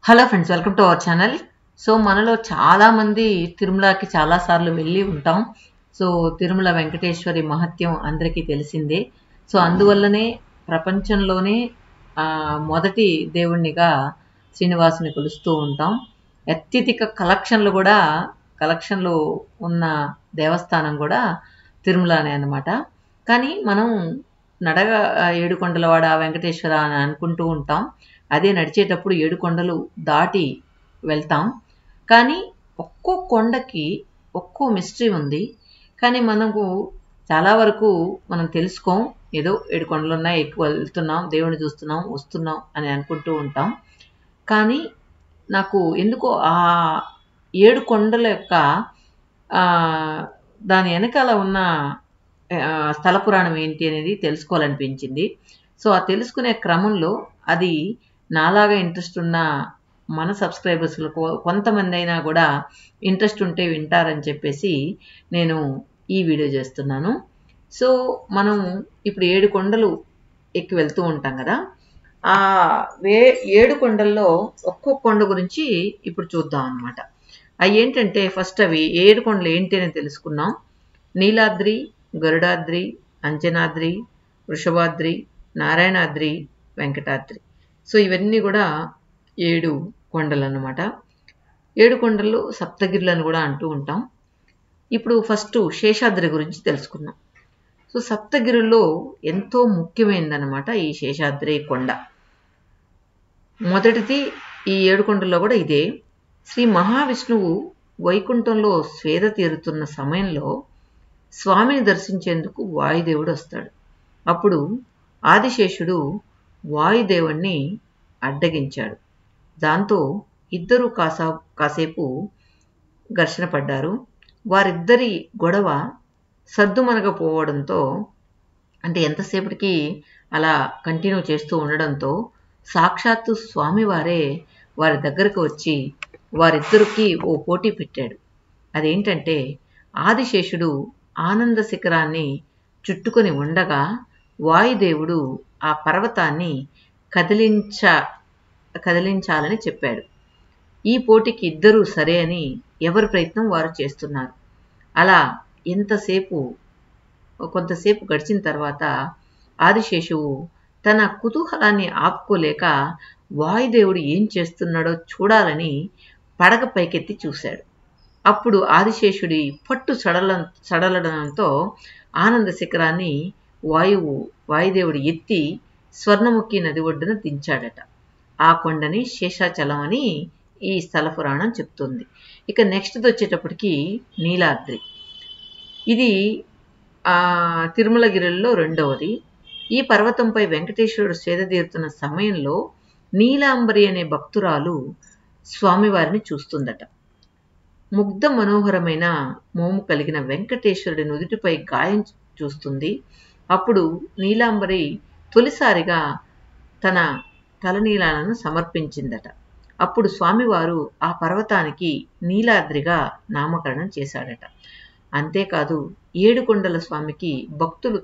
Hello friends, welcome to our channel. So మనలో చాలా మంది తిరుమలకి చాలా సార్లు వెళ్ళి ఉంటాం. సో తిరుమల వెంకటేశ్వరి మహత్యం అందరికీ తెలిసిందే. సో అందువల్లనే ప్రపంచంలోనే మొదటి దేవుణ్ణిగా శ్రీనివాసుని కొలుస్తూ ఉంటాం. అత్యధిక కలెక్షన్లు ఉన్న దేవస్థానం కూడా తిరుమలనే అన్నమాట. కానీ మనం నడగా ఏడుకొండలవాడ వెంకటేశ్వర అని అనుకుంటూ ఉంటాం. అదే నడిచేటప్పుడు 7 కొండలు దాటి వెళ్తాం. కానీ ఒక్కో కొండకి ఒక్కో మిస్టరీ ఉంది. కానీ మనకు చాలా వరకు మనం తెలుసుకోం. ఏదో 7 కొండలు ఉన్నాయి, ఎక్కువ వెళ్తున్నాం, దేవుడిని చూస్తున్నాం, వస్తున్నాం అని అనుకుంటూ ఉంటాం. కానీ నాకు ఎందుకో ఆ 7 కొండల యొక్క దాని వెనకాల ఉన్న స్థల పురాణం ఏంటి అనేది తెలుసుకోవాలనిపించింది. సో ఆ తెలుసుకునే క్రమంలో అది నాలాగా ఇంట్రెస్ట్ ఉన్న మన సబ్స్క్రైబర్స్లో కొంతమంది అయినా కూడా ఇంట్రెస్ట్ ఉంటే వింటారని చెప్పేసి నేను ఈ వీడియో చేస్తున్నాను. సో మనం ఇప్పుడు 7 కొండలు ఎక్కి వెళ్తూ ఉంటాం కదా. ఆ 7 కొండల్లో ఒక్కొక్క కొండ గురించి ఇప్పుడు చూద్దాం అన్నమాట. అవి ఏంటంటే ఫస్ట్ అవి 7 కొండలు ఏంటి అని తెలుసుకున్నాం. నీలాద్రి, గరుడాద్రి, అంజనాద్రి, వృషభాద్రి, నారాయణాద్రి, వెంకటాద్రి. సో ఇవన్నీ కూడా 7 కొండలు అన్నమాట. 7 కొండలు సప్తగిరులను కూడా అంటూ ఉంటాం. ఇప్పుడు ఫస్ట్ శేషాద్రి గురించి తెలుసుకుందాం. సో సప్తగిరుల్లో ఎంతో ముఖ్యమైనదన్నమాట ఈ శేషాద్రి కొండ. మొదటిది ఈ 7 కొండల్లో కూడా ఇదే. శ్రీ మహావిష్ణువు వైకుంఠంలో స్వేద తీరుతున్న సమయంలో స్వామిని దర్శించేందుకు వాయుదేవుడు వస్తాడు. అప్పుడు ఆదిశేషుడు వాయుదేవుణ్ణి అడ్డగించాడు. దాంతో ఇద్దరూ కాసేపు ఘర్షణ పడ్డారు. వారిద్దరి గొడవ సద్దుమనగపోవడంతో, అంటే ఎంతసేపటికి అలా కంటిన్యూ చేస్తూ ఉండడంతో సాక్షాత్తు స్వామివారే వారి దగ్గరకు వచ్చి వారిద్దరికి ఓ పోటీ పెట్టాడు. అదేంటంటే ఆదిశేషుడు ఆనంద శిఖరాన్ని చుట్టుకొని ఉండగా వాయుదేవుడు ఆ పర్వతాన్ని కదిలించాలని చెప్పాడు. ఈ పోటీకి ఇద్దరూ సరే అని ఎవరి ప్రయత్నం వారు చేస్తున్నారు. అలా కొంతసేపు గడిచిన తర్వాత ఆదిశేషువు తన కుతూహలాన్ని ఆపుకోలేక వాయుదేవుడు ఏం చేస్తున్నాడో చూడాలని పడగ పైకెత్తి చూశాడు. అప్పుడు ఆదిశేషుడి పట్టు సడలడంతో ఆనంద శిఖరాన్ని వాయుదేవుడు ఎత్తి స్వర్ణముఖి నది ఒడ్డున దించాడట. ఆ కొండని శేషాచలం అని ఈ స్థల పురాణం చెప్తుంది. ఇక నెక్స్ట్ వచ్చేటప్పటికి నీలాద్రి. ఇది తిరుమలగిరిలో రెండవది. ఈ పర్వతంపై వెంకటేశ్వరుడు సేదతీరుతున్న సమయంలో నీలాంబరి అనే భక్తురాలు స్వామివారిని చూస్తుందట. ముగ్ధ మనోహరమైన మోము కలిగిన వెంకటేశ్వరుడి నుదుటిపై గాయం చూస్తుంది. అప్పుడు నీలాంబరి తొలిసారిగా తన తలనీలాలను సమర్పించిందట. అప్పుడు స్వామివారు ఆ పర్వతానికి నీలాద్రిగా నామకరణం చేశాడట. అంతేకాదు 7 కొండల స్వామికి భక్తులు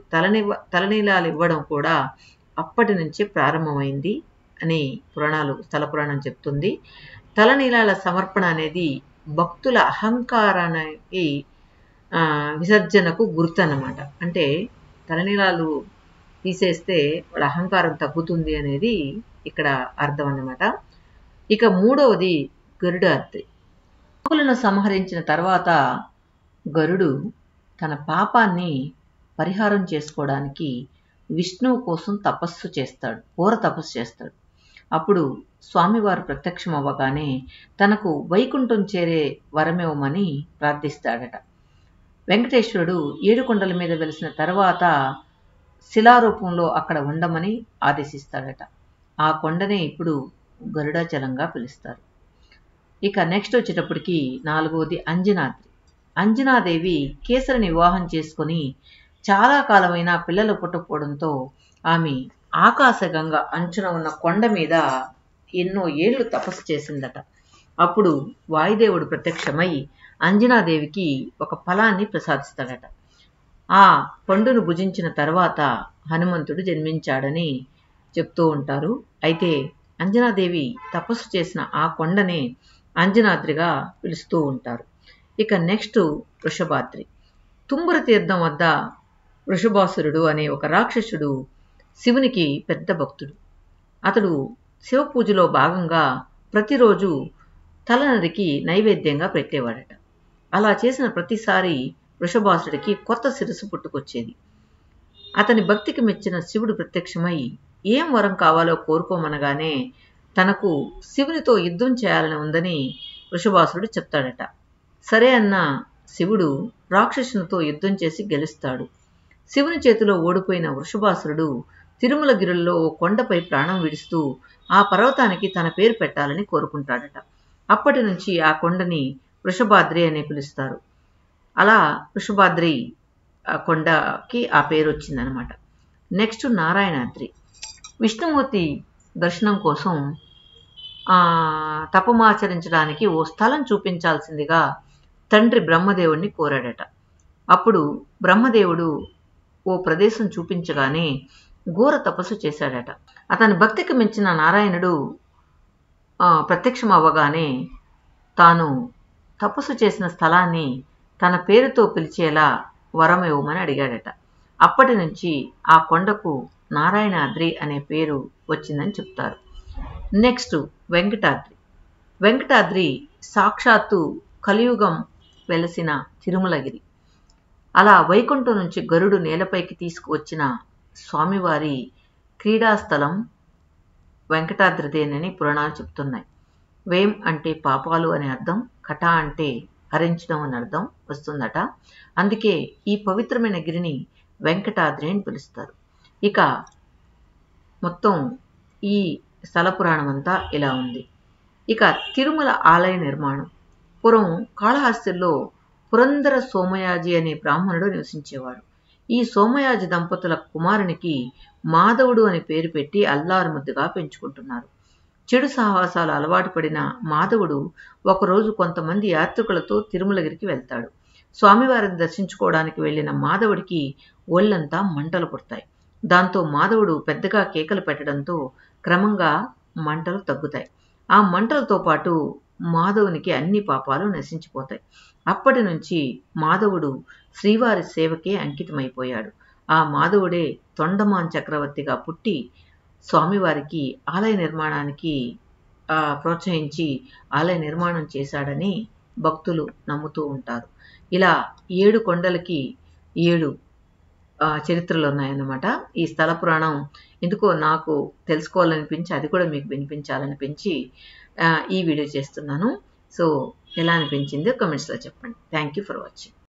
తలనీలాలు ఇవ్వడం కూడా అప్పటి నుంచే ప్రారంభమైంది అని స్థల పురాణం చెప్తుంది. తలనీలాల సమర్పణ అనేది భక్తుల అహంకారానికి విసర్జనకు గుర్తు అన్నమాట. అంటే తలనీలాలు తీసేస్తే వాళ్ళ అహంకారం తగ్గుతుంది అనేది ఇక్కడ అర్థం అన్నమాట. ఇక మూడవది గరుడాద్రి. పాపులను సంహరించిన తర్వాత గరుడు తన పాపాన్ని పరిహారం చేసుకోవడానికి విష్ణువు కోసం ఘోర తపస్సు చేస్తాడు. అప్పుడు స్వామివారు ప్రత్యక్షం అవ్వగానే తనకు వైకుంఠం చేరే వరమివ్వమని ప్రార్థిస్తాడట. వెంకటేశ్వరుడు 7 కొండల మీద వెలిసిన తర్వాత శిలారూపంలో అక్కడ ఉండమని ఆదేశిస్తాడట. ఆ కొండనే ఇప్పుడు గరుడాచలంగా పిలుస్తారు. ఇక నెక్స్ట్ వచ్చేటప్పటికి 4వది అంజనాద్రి. అంజనాదేవి కేసరిని వివాహం చేసుకొని చాలా కాలమైన పిల్లలు పుట్టకపోవడంతో ఆమె ఆకాశగంగ అంచున ఉన్న కొండ మీద ఎన్నో ఏళ్లు తపస్సు చేసిందట. అప్పుడు వాయుదేవుడు ప్రత్యక్షమై అంజనాదేవికి ఒక ఫలాన్ని ప్రసాదిస్తాడట. ఆ పండును భుజించిన తర్వాత హనుమంతుడు జన్మించాడని చెప్తూ ఉంటారు. అయితే అంజనాదేవి తపస్సు చేసిన ఆ కొండనే అంజనాద్రిగా పిలుస్తూ ఉంటారు. ఇక నెక్స్ట్ వృషభాద్రి. తుంబుర తీర్థం వద్ద వృషభాసురుడు అనే ఒక రాక్షసుడు శివునికి పెద్ద భక్తుడు. అతడు శివ పూజలో భాగంగా ప్రతిరోజు తల నరికి నైవేద్యంగా పెట్టేవాడట. అలా చేసిన ప్రతిసారి వృషభాసుడికి కొత్త శిరస్సు పుట్టుకొచ్చేది. అతని భక్తికి మెచ్చిన శివుడు ప్రత్యక్షమై ఏం వరం కావాలో కోరుకోమనగానే తనకు శివునితో యుద్ధం చేయాలని ఉందని వృషభాసురుడు చెప్తాడట. సరే అన్న శివుడు రాక్షసునితో యుద్ధం చేసి గెలుస్తాడు. శివుని చేతిలో ఓడిపోయిన వృషభాసురుడు తిరుమలగిరుల్లో ఓ కొండపై ప్రాణం విడుస్తూ ఆ పర్వతానికి తన పేరు పెట్టాలని కోరుకుంటాడట. అప్పటి నుంచి ఆ కొండని వృషభాద్రి అని పిలుస్తారు. అలా వృషభాద్రి కొండకి ఆ పేరు వచ్చిందనమాట. నెక్స్ట్ నారాయణాద్రి. విష్ణుమూర్తి దర్శనం కోసం తపమాచరించడానికి ఓ స్థలం చూపించాల్సిందిగా తండ్రి బ్రహ్మదేవుడిని కోరాడట. అప్పుడు బ్రహ్మదేవుడు ఓ ప్రదేశం చూపించగానే ఘోర తపస్సు చేశాడట. అతని భక్తికి మించిన నారాయణుడు ప్రత్యక్షం అవ్వగానే తాను తపస్సు చేసిన స్థలాన్ని తన పేరుతో పిలిచేలా వరం ఇవ్వమని అడిగాడట. అప్పటి నుంచి ఆ కొండకు నారాయణాద్రి అనే పేరు వచ్చిందని చెప్తారు. నెక్స్ట్ వెంకటాద్రి. వెంకటాద్రి సాక్షాత్తు కలియుగం వెలసిన తిరుమలగిరి. అలా వైకుంఠం నుంచి గరుడు నేలపైకి తీసుకువచ్చిన స్వామివారి క్రీడాస్థలం వెంకటాద్రిదేనని పురాణాలు చెప్తున్నాయి. వేం అంటే పాపాలు అనే అర్థం, కట అంటే హరించడం అని అర్థం వస్తుందట. అందుకే ఈ పవిత్రమైన గిరిని వెంకటాద్రి అని పిలుస్తారు. ఇక మొత్తం ఈ స్థల పురాణం అంతా ఇలా ఉంది. ఇక తిరుమల ఆలయ నిర్మాణం. పూర్వం కాళహస్తిలో పురందర సోమయాజి అనే బ్రాహ్మణుడు నివసించేవాడు. ఈ సోమయాజి దంపతుల కుమారునికి మాధవుడు అని పేరు పెట్టి అల్లారు ముద్దుగా పెంచుకుంటున్నారు. చెడు సాహసాలు అలవాటు పడిన మాధవుడు ఒకరోజు కొంతమంది యాత్రికులతో తిరుమలగిరికి వెళ్తాడు. స్వామివారిని దర్శించుకోవడానికి వెళ్లిన మాధవుడికి ఒళ్ళంతా మంటలు పుడతాయి. దాంతో మాధవుడు పెద్దగా కేకలు పెట్టడంతో క్రమంగా మంటలు తగ్గుతాయి. ఆ మంటలతో పాటు మాధవునికి అన్ని పాపాలు నశించిపోతాయి. అప్పటి నుంచి మాధవుడు శ్రీవారి సేవకే అంకితమైపోయాడు. ఆ మాధవుడే తొండమాన్ చక్రవర్తిగా పుట్టి స్వామివారికి ఆలయ నిర్మాణానికి ప్రోత్సహించి ఆలయ నిర్మాణం చేశాడని భక్తులు నమ్ముతూ ఉంటారు. ఇలా 7 కొండలకి 7 చరిత్రలు ఉన్నాయన్నమాట. ఈ స్థల పురాణం ఎందుకో నాకు తెలుసుకోవాలనిపించి అది కూడా మీకు వినిపించాలనిపించి ఈ వీడియో చేస్తున్నాను. సో ఎలా అనిపించిందో కామెంట్స్లో చెప్పండి. Thank you for watching.